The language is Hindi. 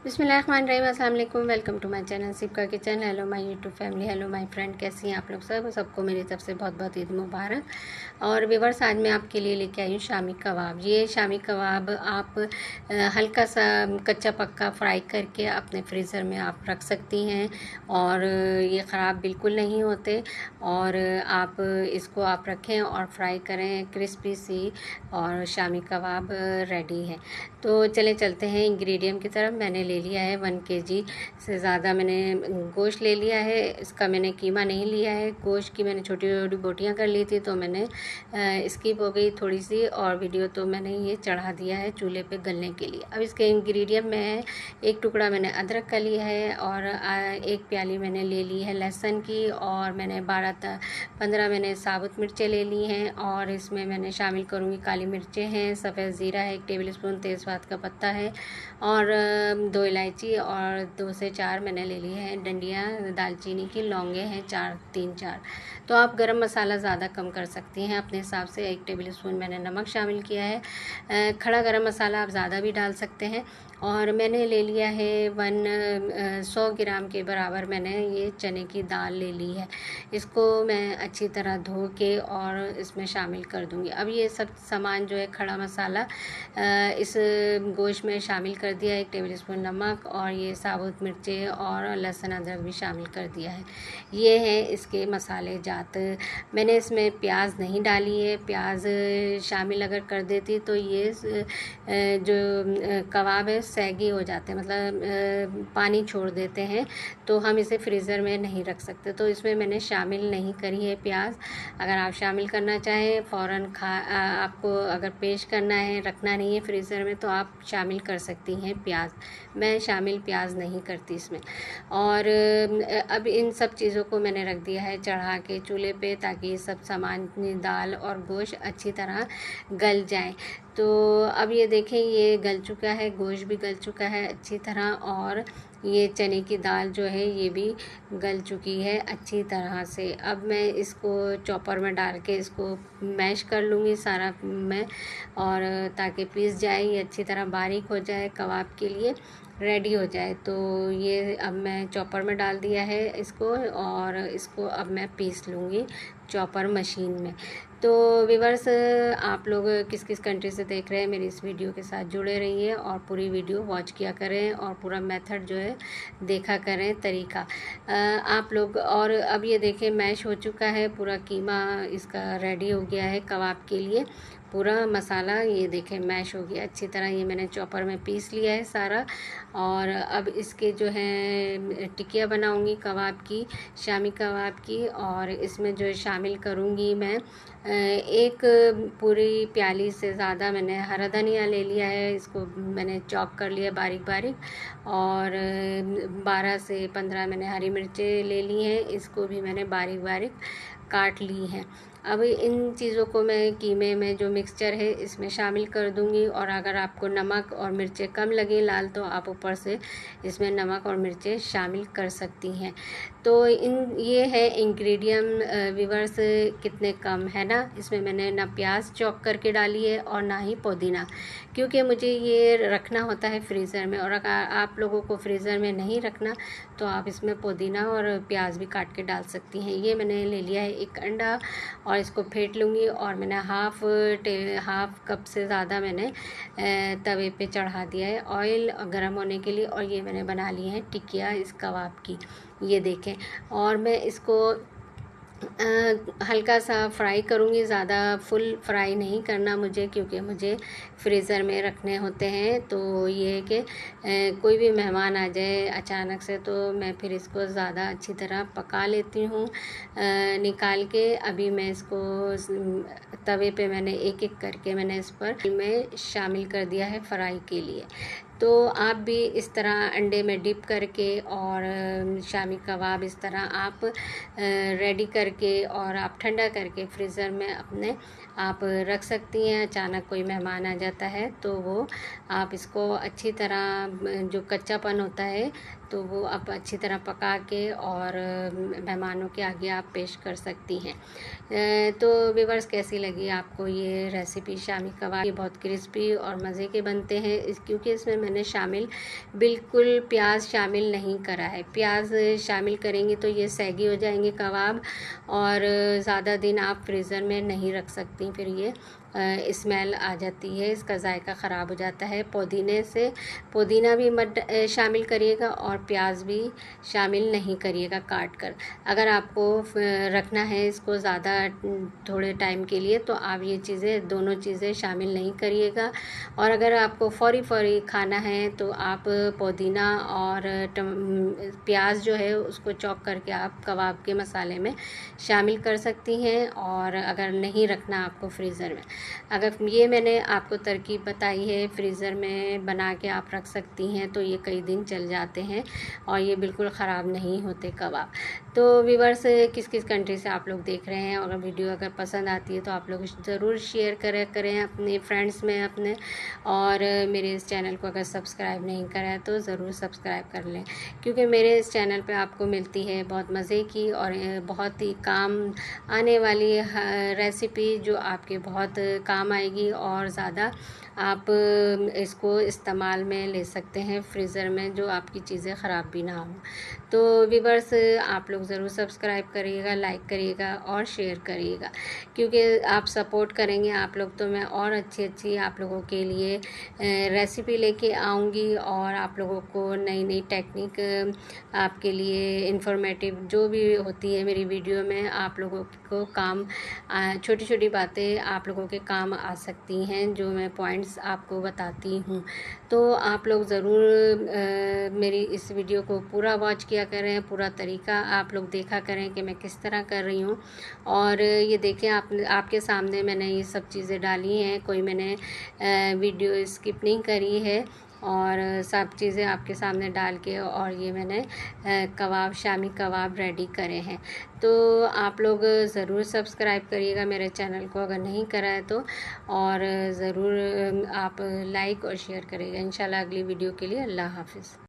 बिस्मिल्लाहिर्रहमानिर्रहीम, अस्सलाम वालेकुम। Welcome to my channel Sipka kitchen. Hello my YouTube family, hello my friend, कैसी हैं आप लोग सबको मेरी तरफ से बहुत बहुत ईद मुबारक। और व्यूअर्स, आज मैं आपके लिए लेके आई हूँ शामी कबाब। ये शामी कबाब आप हल्का सा कच्चा पक्का फ्राई करके अपने फ्रीज़र में आप रख सकती हैं और ये ख़राब बिल्कुल नहीं होते। और आप इसको आप रखें और फ्राई करें क्रिस्पी सी, और शामी कबाब रेडी है। तो चले चलते हैं इंग्रेडिएंट की तरफ। मैंने ले लिया है 1 केजी से ज़्यादा मैंने गोश्त ले लिया है। इसका मैंने कीमा नहीं लिया है। गोश्त की मैंने छोटी छोटी बोटियाँ कर ली थी, तो मैंने स्किप हो गई थोड़ी सी, और वीडियो तो मैंने ये चढ़ा दिया है चूल्हे पे गलने के लिए। अब इसके इंग्रेडिएंट में एक टुकड़ा मैंने अदरक का लिया है, और 1 प्याली मैंने ले ली है लहसुन की, और मैंने 12-15 मैंने साबुत मिर्चें ले ली हैं। और इसमें मैंने शामिल करूँगी काली मिर्चें हैं, सफ़ेद ज़ीरा है 1 टेबल स्पून, तेज़पात का पत्ता है, और 2 इलायची, और 2 से 4 मैंने ले ली है डंडियाँ दालचीनी की, लौंगे हैं 3-4। तो आप गरम मसाला ज़्यादा कम कर सकती हैं अपने हिसाब से। 1 टेबल स्पून मैंने नमक शामिल किया है। खड़ा गरम मसाला आप ज़्यादा भी डाल सकते हैं। और मैंने ले लिया है 100 ग्राम के बराबर मैंने ये चने की दाल ले ली है। इसको मैं अच्छी तरह धो के और इसमें शामिल कर दूंगी। अब ये सब सामान जो है, खड़ा मसाला इस गोश्त में शामिल कर दिया, 1 टेबल स्पून नमक, और ये साबुत मिर्चें और लहसुन अदरक भी शामिल कर दिया है। ये है इसके मसाले जात। मैंने इसमें प्याज नहीं डाली है। प्याज शामिल अगर कर देती तो ये जो कबाब है सैगी हो जाते हैं, मतलब पानी छोड़ देते हैं, तो हम इसे फ्रीज़र में नहीं रख सकते। तो इसमें मैंने शामिल नहीं करी है प्याज। अगर आप शामिल करना चाहें फ़ौरन आपको अगर पेश करना है, रखना नहीं है फ्रीज़र में, तो आप शामिल कर सकती हैं प्याज। मैं शामिल प्याज नहीं करती इसमें। और अब इन सब चीज़ों को मैंने रख दिया है चढ़ा के चूल्हे पे, ताकि ये सब सामान दाल और गोश्त अच्छी तरह गल जाए। तो अब ये देखें, ये गल चुका है, गोश्त भी गल चुका है अच्छी तरह, और ये चने की दाल जो है ये भी गल चुकी है अच्छी तरह से। अब मैं इसको चॉपर में डाल के इसको मैश कर लूँगी सारा मैं, और ताकि पीस जाए, ये अच्छी तरह बारीक हो जाए, कबाब के लिए रेडी हो जाए। तो ये अब मैं चॉपर में डाल दिया है इसको, और इसको अब मैं पीस लूँगी चॉपर मशीन में। तो व्यूअर्स, आप लोग किस किस कंट्री से देख रहे हैं मेरी इस वीडियो के साथ जुड़े रहिए, और पूरी वीडियो वॉच किया करें, और पूरा मेथड जो है देखा करें, तरीका आप लोग। और अब ये देखें, मैश हो चुका है पूरा कीमा, इसका रेडी हो गया है कबाब के लिए। पूरा मसाला ये देखें मैश हो गया अच्छी तरह। ये मैंने चॉपर में पीस लिया है सारा। और अब इसके जो है टिकिया बनाऊंगी कबाब की, शामी कबाब की, और इसमें जो शामिल करूंगी मैं 1 पूरी प्याली से ज़्यादा मैंने हरा धनिया ले लिया है। इसको मैंने चॉप कर लिया बारीक बारीक, और 12 से 15 मैंने हरी मिर्चें ले ली हैं, इसको भी मैंने बारीक बारीक काट ली हैं। अब इन चीज़ों को मैं कीमे में जो मिक्सचर है इसमें शामिल कर दूंगी। और अगर आपको नमक और मिर्चें कम लगे लाल, तो आप ऊपर से इसमें नमक और मिर्चें शामिल कर सकती हैं। तो ये है इंग्रेडिएंट व्यूअर्स, कितने कम है ना। इसमें मैंने ना प्याज चॉप करके डाली है और ना ही पुदीना, क्योंकि मुझे ये रखना होता है फ्रीज़र में। और अगर आप लोगों को फ्रीज़र में नहीं रखना, तो आप इसमें पुदीना और प्याज भी काट के डाल सकती हैं। ये मैंने ले लिया है 1 अंडा, और इसको फेंट लूँगी। और मैंने हाफ कप से ज़्यादा मैंने तवे पे चढ़ा दिया है ऑयल गर्म होने के लिए। और ये मैंने बना ली है टिकिया इस कबाब की, ये देखें। और मैं इसको हल्का सा फ्राई करूँगी, ज़्यादा फुल फ्राई नहीं करना मुझे, क्योंकि मुझे फ्रीज़र में रखने होते हैं। तो ये है कि कोई भी मेहमान आ जाए अचानक से, तो मैं फिर इसको ज़्यादा अच्छी तरह पका लेती हूँ निकाल के। अभी मैं इसको तवे पे मैंने एक एक करके मैंने इस पर मैं शामिल कर दिया है फ्राई के लिए। तो आप भी इस तरह अंडे में डिप करके, और शामी कबाब इस तरह आप रेडी करके, और आप ठंडा करके फ्रीज़र में अपने आप रख सकती हैं। अचानक कोई मेहमान आ जाता है, तो वो आप इसको अच्छी तरह जो कच्चापन होता है, तो वो आप अच्छी तरह पका के और मेहमानों के आगे आप पेश कर सकती हैं। तो व्यूअर्स, कैसी लगी आपको ये रेसिपी शामी कबाब? ये बहुत क्रिस्पी और मज़े के बनते हैं, क्योंकि इसमें मैंने मैंने शामिल, बिल्कुल प्याज शामिल नहीं करा है। प्याज शामिल करेंगी तो ये सैगी हो जाएंगे कबाब और ज़्यादा दिन आप फ्रीज़र में नहीं रख सकती, फिर ये स्मेल आ जाती है, इसका जायका ख़राब हो जाता है। पुदीना भी मत शामिल करिएगा और प्याज भी शामिल नहीं करिएगा काट कर। अगर आपको रखना है इसको ज़्यादा थोड़े टाइम के लिए तो आप ये चीज़ें, दोनों चीज़ें शामिल नहीं करिएगा। और अगर आपको फ़ौरी खाना है तो आप पुदीना और प्याज जो है उसको चॉप करके आप कबाब के मसाले में शामिल कर सकती हैं। और अगर नहीं रखना आपको फ्रीज़र में, अगर ये मैंने आपको तरकीब बताई है, फ्रीज़र में बना के आप रख सकती हैं तो ये कई दिन चल जाते हैं और ये बिल्कुल ख़राब नहीं होते कबाब। तो व्यूअर्स, किस किस कंट्री से आप लोग देख रहे हैं, और वीडियो अगर पसंद आती है तो आप लोग ज़रूर शेयर करें अपने फ्रेंड्स में अपने। और मेरे इस चैनल को अगर सब्सक्राइब नहीं करा है तो ज़रूर सब्सक्राइब कर लें, क्योंकि मेरे इस चैनल पे आपको मिलती है बहुत मज़े की और बहुत ही काम आने वाली रेसिपी, जो आपके बहुत काम आएगी और ज़्यादा आप इसको इस्तेमाल में ले सकते हैं फ्रीज़र में, जो आपकी चीज़ें ख़राब भी ना हो। तो व्यूअर्स, आप लोग ज़रूर सब्सक्राइब करिएगा, लाइक करिएगा और शेयर करिएगा, क्योंकि आप सपोर्ट करेंगे आप लोग तो मैं और अच्छी आप लोगों के लिए रेसिपी लेके आऊँगी और आप लोगों को नई नई टेक्निक आपके लिए इंफॉर्मेटिव जो भी होती है मेरी वीडियो में, आप लोगों को काम छोटी छोटी बातें आप लोगों के काम आ सकती हैं, जो मैं पॉइंट्स आपको बताती हूँ। तो आप लोग ज़रूर मेरी इस वीडियो को पूरा वॉच किया करें, पूरा तरीका आप लोग देखा करें कि मैं किस तरह कर रही हूँ। और ये देखें, आपके सामने मैंने ये सब चीज़ें डाली हैं, कोई मैंने वीडियो स्किप नहीं करी है और सब चीज़ें आपके सामने डाल के, और ये मैंने कबाब, शामी कबाब रेडी करे हैं। तो आप लोग ज़रूर सब्सक्राइब करिएगा मेरे चैनल को अगर नहीं करा है तो, और ज़रूर आप लाइक और शेयर करिएगा। इंशाल्लाह अगली वीडियो के लिए अल्लाह हाफ़िज़।